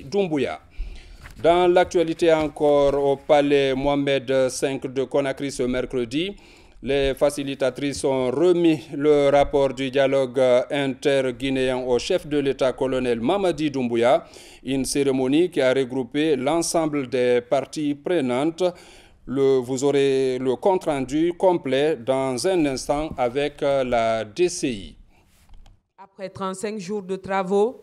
Doumbouya. Dans l'actualité encore au palais Mohamed V de Conakry ce mercredi, les facilitatrices ont remis le rapport du dialogue inter-guinéen au chef de l'État colonel Mamadi Doumbouya, une cérémonie qui a regroupé l'ensemble des parties prenantes. Vous aurez le compte-rendu complet dans un instant avec la DCI. Après 35 jours de travaux,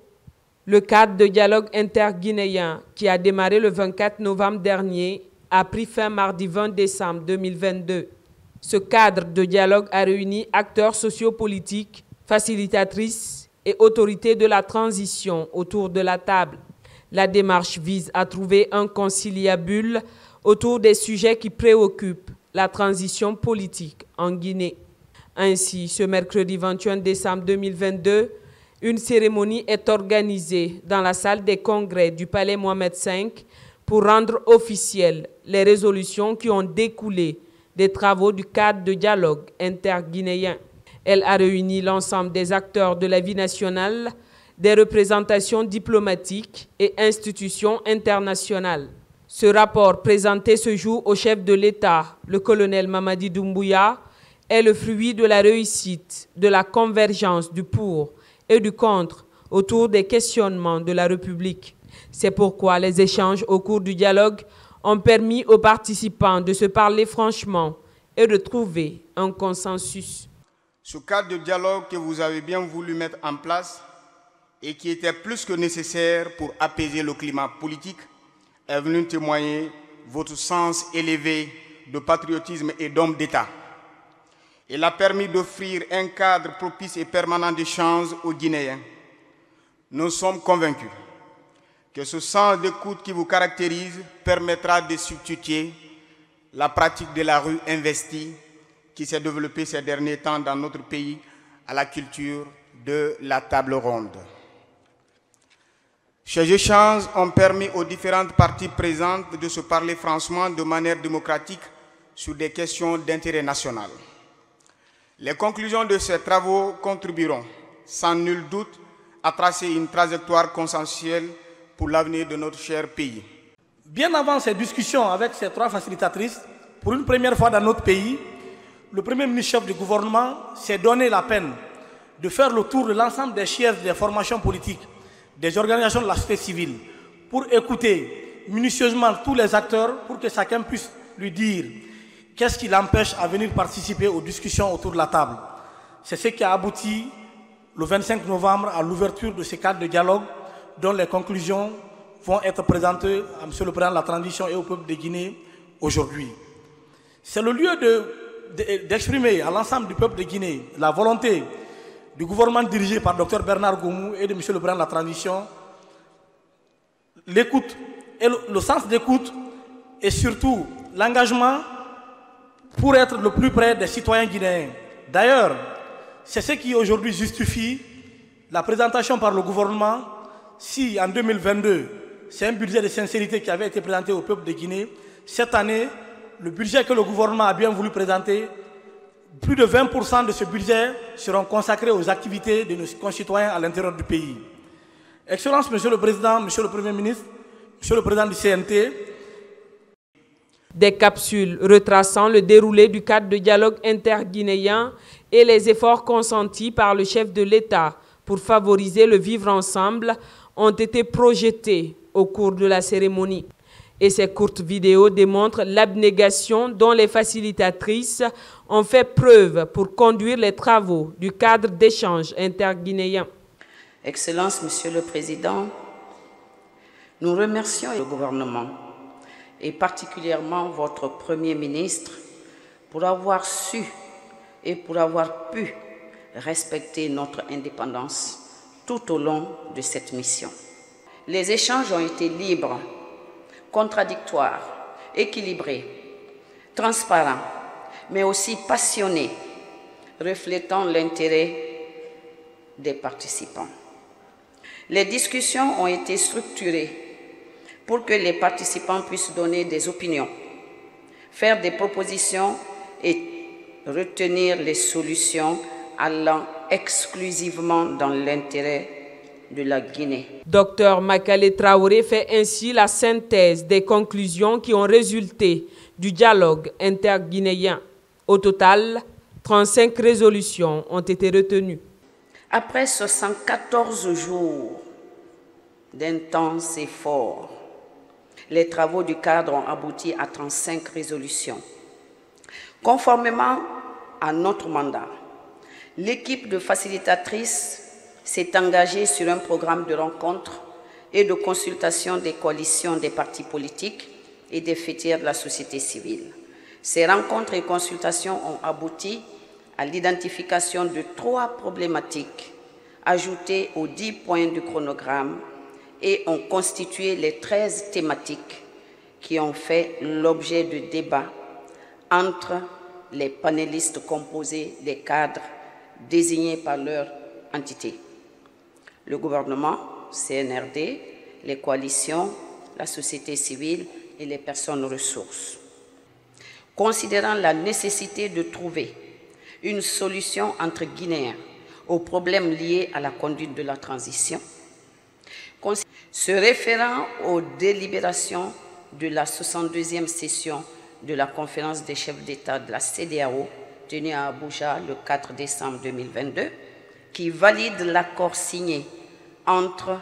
le cadre de dialogue interguinéen qui a démarré le 24 novembre dernier a pris fin mardi 20 décembre 2022. Ce cadre de dialogue a réuni acteurs sociopolitiques, facilitatrices et autorités de la transition autour de la table. La démarche vise à trouver un conciliabule autour des sujets qui préoccupent la transition politique en Guinée. Ainsi, ce mercredi 21 décembre 2022, une cérémonie est organisée dans la salle des congrès du palais Mohamed V pour rendre officielles les résolutions qui ont découlé des travaux du cadre de dialogue interguinéen. Elle a réuni l'ensemble des acteurs de la vie nationale, des représentations diplomatiques et institutions internationales. Ce rapport présenté ce jour au chef de l'État, le colonel Mamadi Doumbouya, est le fruit de la réussite de la convergence du pour et du contre autour des questionnements de la République. C'est pourquoi les échanges au cours du dialogue ont permis aux participants de se parler franchement et de trouver un consensus. Ce cadre de dialogue que vous avez bien voulu mettre en place et qui était plus que nécessaire pour apaiser le climat politique est venu témoigner votre sens élevé de patriotisme et d'homme d'État. Il a permis d'offrir un cadre propice et permanent d'échange aux Guinéens. Nous sommes convaincus que ce sens d'écoute qui vous caractérise permettra de substituer la pratique de la rue investie qui s'est développée ces derniers temps dans notre pays à la culture de la table ronde. Ces échanges ont permis aux différentes parties présentes de se parler franchement de manière démocratique sur des questions d'intérêt national. Les conclusions de ces travaux contribueront, sans nul doute, à tracer une trajectoire consensuelle pour l'avenir de notre cher pays. Bien avant ces discussions avec ces trois facilitatrices, pour une première fois dans notre pays, le Premier ministre chef du gouvernement s'est donné la peine de faire le tour de l'ensemble des sièges des formations politiques, des organisations de la société civile, pour écouter minutieusement tous les acteurs, pour que chacun puisse lui dire qu'est-ce qui l'empêche à venir participer aux discussions autour de la table. C'est ce qui a abouti le 25 novembre à l'ouverture de ce cadre de dialogue dont les conclusions vont être présentées à M. le Président de la Transition et au peuple de Guinée aujourd'hui. C'est le lieu d'exprimer à l'ensemble du peuple de Guinée la volonté du gouvernement dirigé par Dr Bernard Goumou et de M. le Président de la Transition, l'écoute et le sens d'écoute et surtout l'engagement pour être le plus près des citoyens guinéens. D'ailleurs, c'est ce qui aujourd'hui justifie la présentation par le gouvernement. Si en 2022, c'est un budget de sincérité qui avait été présenté au peuple de Guinée, cette année, le budget que le gouvernement a bien voulu présenter, plus de 20% de ce budget seront consacrés aux activités de nos concitoyens à l'intérieur du pays. Excellences, Monsieur le Président, Monsieur le Premier ministre, Monsieur le Président du CNT. Des capsules retraçant le déroulé du cadre de dialogue interguinéen et les efforts consentis par le chef de l'État pour favoriser le vivre ensemble ont été projetées au cours de la cérémonie. Et ces courtes vidéos démontrent l'abnégation dont les facilitatrices ont fait preuve pour conduire les travaux du cadre d'échange interguinéen. Excellences, Monsieur le Président, nous remercions le gouvernement et particulièrement votre Premier ministre pour avoir su et pour avoir pu respecter notre indépendance tout au long de cette mission. Les échanges ont été libres, contradictoires, équilibrés, transparents, mais aussi passionnés, reflétant l'intérêt des participants. Les discussions ont été structurées pour que les participants puissent donner des opinions, faire des propositions et retenir les solutions allant exclusivement dans l'intérêt de la Guinée. Dr Makale Traoré fait ainsi la synthèse des conclusions qui ont résulté du dialogue interguinéen. Au total, 35 résolutions ont été retenues. Après 74 jours d'intenses efforts, les travaux du cadre ont abouti à 35 résolutions. Conformément à notre mandat, l'équipe de facilitatrices s'est engagée sur un programme de rencontres et de consultation des coalitions des partis politiques et des fêtières de la société civile. Ces rencontres et consultations ont abouti à l'identification de 3 problématiques ajoutées aux 10 points du chronogramme et ont constitué les 13 thématiques qui ont fait l'objet de débats entre les panélistes composés des cadres désignés par leur entité. Le gouvernement, CNRD, les coalitions, la société civile et les personnes ressources. Considérant la nécessité de trouver une solution entre Guinéens aux problèmes liés à la conduite de la transition, se référant aux délibérations de la 62e session de la conférence des chefs d'État de la CEDEAO tenue à Abuja le 4 décembre 2022, qui valide l'accord signé entre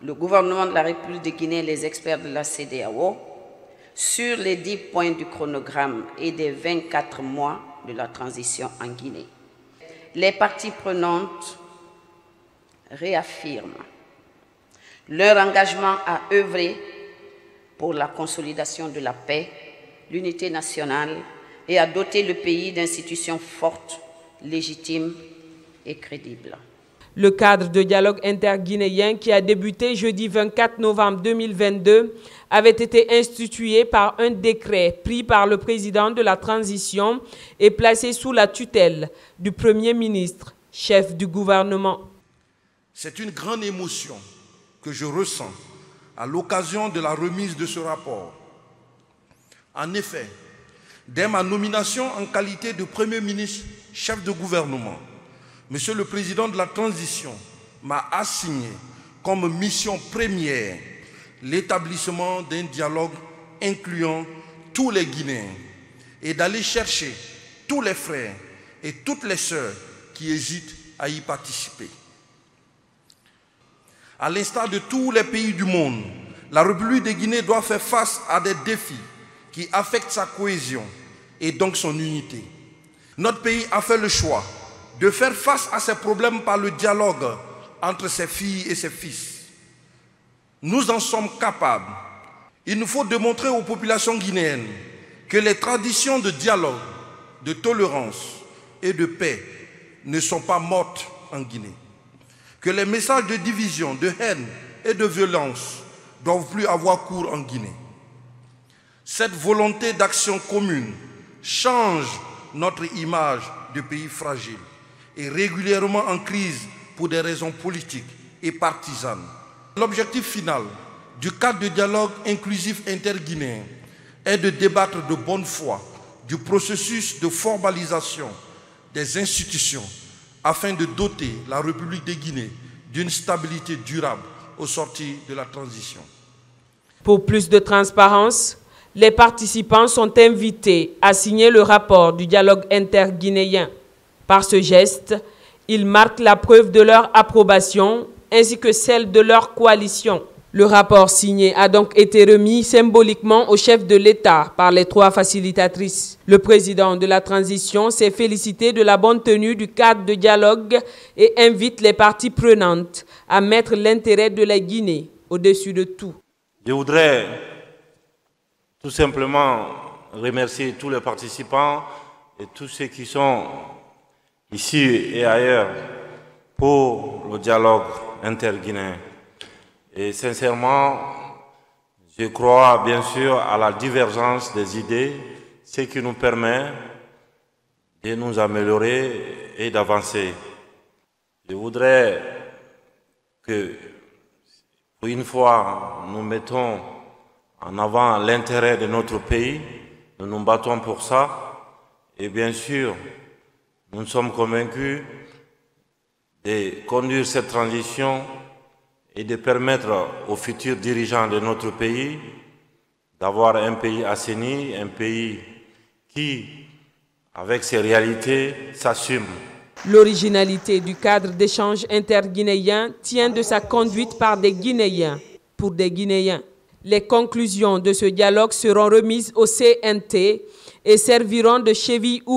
le gouvernement de la République de Guinée et les experts de la CEDEAO sur les 10 points du chronogramme et des 24 mois de la transition en Guinée. Les parties prenantes réaffirment leur engagement à œuvrer pour la consolidation de la paix, l'unité nationale et à doter le pays d'institutions fortes, légitimes et crédibles. Le cadre de dialogue interguinéen qui a débuté jeudi 24 novembre 2022 avait été institué par un décret pris par le président de la transition et placé sous la tutelle du Premier ministre, chef du gouvernement. C'est une grande émotion que je ressens à l'occasion de la remise de ce rapport. En effet, dès ma nomination en qualité de Premier ministre, chef de gouvernement, Monsieur le Président de la Transition m'a assigné comme mission première l'établissement d'un dialogue incluant tous les Guinéens et d'aller chercher tous les frères et toutes les sœurs qui hésitent à y participer. À l'instar de tous les pays du monde, la République de Guinée doit faire face à des défis qui affectent sa cohésion et donc son unité. Notre pays a fait le choix de faire face à ces problèmes par le dialogue entre ses filles et ses fils. Nous en sommes capables. Il nous faut démontrer aux populations guinéennes que les traditions de dialogue, de tolérance et de paix ne sont pas mortes en Guinée. Que les messages de division, de haine et de violence ne doivent plus avoir cours en Guinée. Cette volonté d'action commune change notre image de pays fragile et régulièrement en crise pour des raisons politiques et partisanes. L'objectif final du cadre de dialogue inclusif interguinéen est de débattre de bonne foi du processus de formalisation des institutions afin de doter la République de Guinée d'une stabilité durable au sortir de la transition. Pour plus de transparence, les participants sont invités à signer le rapport du dialogue interguinéen. Par ce geste, ils marquent la preuve de leur approbation ainsi que celle de leur coalition. Le rapport signé a donc été remis symboliquement au chef de l'État par les 3 facilitatrices. Le président de la transition s'est félicité de la bonne tenue du cadre de dialogue et invite les parties prenantes à mettre l'intérêt de la Guinée au-dessus de tout. Je voudrais tout simplement remercier tous les participants et tous ceux qui sont ici et ailleurs pour le dialogue interguinéen. Et sincèrement, je crois bien sûr à la divergence des idées, ce qui nous permet de nous améliorer et d'avancer. Je voudrais que, pour une fois, nous mettons en avant l'intérêt de notre pays, nous nous battons pour ça, et bien sûr, nous sommes convaincus de conduire cette transition et de permettre aux futurs dirigeants de notre pays d'avoir un pays assaini, un pays qui, avec ses réalités, s'assume. L'originalité du cadre d'échange interguinéen tient de sa conduite par des Guinéens pour des Guinéens. Les conclusions de ce dialogue seront remises au CNT et serviront de cheville ouverte